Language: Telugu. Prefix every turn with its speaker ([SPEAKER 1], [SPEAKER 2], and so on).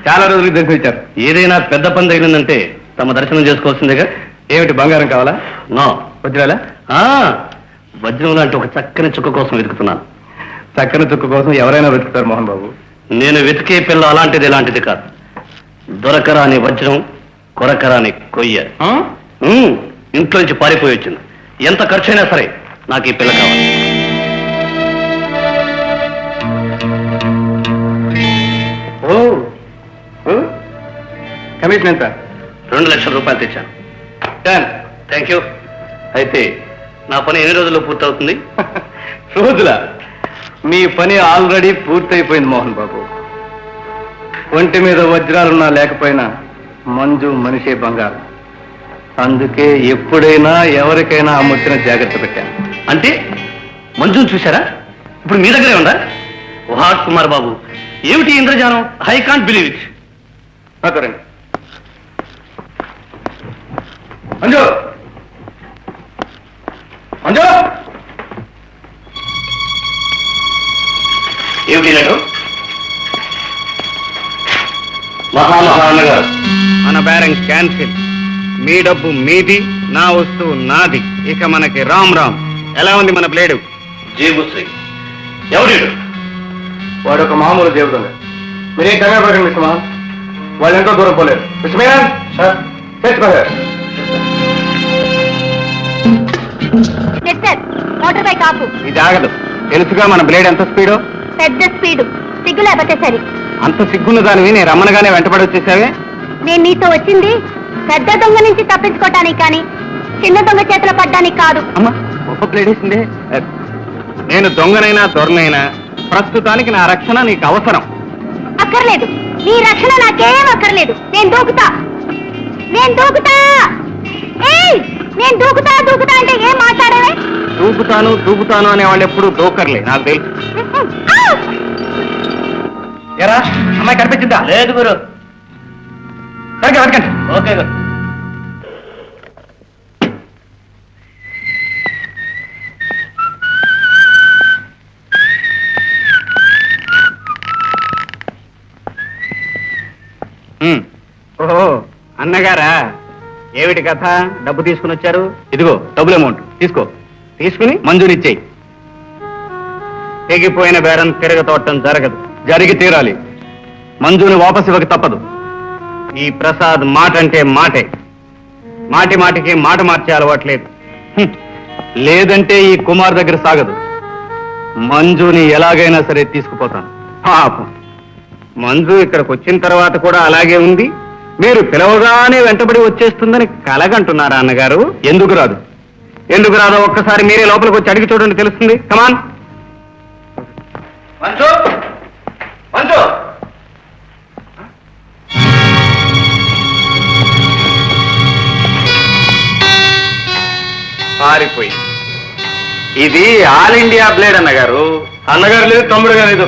[SPEAKER 1] చాలా రోజులకి దర్శనం ఇచ్చారు. ఏదైనా పెద్ద పని తగిలిందంటే తమ దర్శనం చేసుకోవాల్సిందేగా. ఏమిటి బంగారం కావాలా? నో. వజ్రాలా? వజ్రం లాంటి ఒక చక్కని చుక్క కోసం వెతుకుతున్నాను. చక్కని చుక్క కోసం ఎవరైనా వెతుకుతారు మోహన్ బాబు. నేను వెతికే పిల్ల అలాంటిది ఇలాంటిది కాదు. దొరకరాని వజ్రం, కొరకరాని కొయ్య. ఇంట్లో నుంచి పారిపోయి వచ్చింది. ఎంత ఖర్చైనా సరే నాకు ఈ పిల్ల కావాలి. కమిషన్ ఎంత? 2 లక్షల రూపాయలు తెచ్చాను. Thank you. అయితే నా పని ఎన్ని రోజుల్లో పూర్తవుతుంది? రోజుల? మీ పని ఆల్రెడీ పూర్తయిపోయింది మోహన్ బాబు. ఒంటి మీద వజ్రాలున్నా లేకపోయినా మంజు మనిషే బంగారం. అందుకే ఎప్పుడైనా ఎవరికైనా ఆ ముద్రన జాగ్రత్త పెట్టాను. అంటే మంజుని చూశారా? ఇప్పుడు మీ దగ్గరే ఉందా? వాట్ కుమార్ బాబు, ఏమిటి ఇంద్రజాలం? I can't believe it. రండి. మంజు, మంజు, ఏమిటి లేదు? మహామహాన్నగారు,
[SPEAKER 2] మన బేరం క్యాన్సిల్. మీ డబ్బు మీది, నా వస్తువు నాది. ఇక మనకి రామ్ రామ్. ఎలా ఉంది మన ప్లేడు?
[SPEAKER 1] జేబుశ్రీ. ఎవడు?
[SPEAKER 3] వాడు ఒక మామూలు దేవుడు. మీరేం కంగారు పడకండి మిస్టర్ మోహన్. వాళ్ళు ఎంతో దూరం పోలేరు. మిస్టర్ మేనన్ సార్, తెచ్చుకోలేరు.
[SPEAKER 4] మోటార్ బైక్ ఆపు.
[SPEAKER 2] ఇది ఆగదు. తెలుసుగా మన బ్లేడ్ ఎంత స్పీడో?
[SPEAKER 4] పెద్ద స్పీడు. సిగ్గు లేకపోతే సరి.
[SPEAKER 2] అంత సిగ్గున్న దానివి నేను రమ్మనగానే వెంటబడి వచ్చేసావే.
[SPEAKER 4] నేను నీతో వచ్చింది పెద్ద దొంగ నుంచి తప్పించుకోవటానికి కానీ చిన్న దొంగ చేతిలో పడ్డానికి కాదు.
[SPEAKER 2] అమ్మా, గొప్ప ప్లేడ్ వేసిందే. నేను దొంగనైనా దొరనైనా ప్రస్తుతానికి నా రక్షణ నీకు అవసరం.
[SPEAKER 4] అక్కర్లేదు. నీ రక్షణ నాకేం అక్కర్లేదు. నేను దూకుతా, నేను దూకుతా. ఏయ్, నేను దూకుతా దూకుతా అంటే ఏం మాట్లాడవే?
[SPEAKER 2] దూకుతాను అనేవాళ్ళు ఎప్పుడు దూకర్లే, నాకు తెలుసు.
[SPEAKER 1] ఎరా, అమ్మాయి కనిపించిందా? లేదు గురు. సరిగ్గా వెతకండి. ఓకే గురు.
[SPEAKER 2] ఓహో, అన్నగారా, ఏమిటి కథ? డబ్బు తీసుకుని వచ్చారు.
[SPEAKER 1] ఇదిగో డబుల్ అమౌంట్ తీసుకో.
[SPEAKER 2] తీసుకుని మంజూరిచ్చేయి. తెగిపోయిన బేరం తిరగతోటం జరగదు.
[SPEAKER 1] జరిగి తీరాలి. మంజుని వాపసు ఇవ్వక తప్పదు.
[SPEAKER 2] ఈ ప్రసాద్ మాట అంటే మాటే. మాటి మాటికి మాట మార్చే అలవాట్లేదు.
[SPEAKER 1] లేదంటే ఈ కుమార్ దగ్గర సాగదు. మంజుని ఎలాగైనా సరే తీసుకుపోతాను.
[SPEAKER 2] పాపం, మంజు ఇక్కడికి వచ్చిన తర్వాత కూడా అలాగే ఉంది. మీరు పిలవగానే వెంటబడి వచ్చేస్తుందని కలగంటున్నారా అన్నగారు?
[SPEAKER 1] ఎందుకు రాదు?
[SPEAKER 2] ఎందుకు రాదో ఒక్కసారి మీరే లోపలికి వచ్చి అడిగి చూడండి, తెలుస్తుంది. కమాన్.
[SPEAKER 1] మంజు, మంజు,
[SPEAKER 2] పారిపోయి. ఇది ఆల్ ఇండియా బ్లేడ్ అన్నగారు.
[SPEAKER 1] అన్నగారు లేదు, తమ్ముడు గారు లేదు.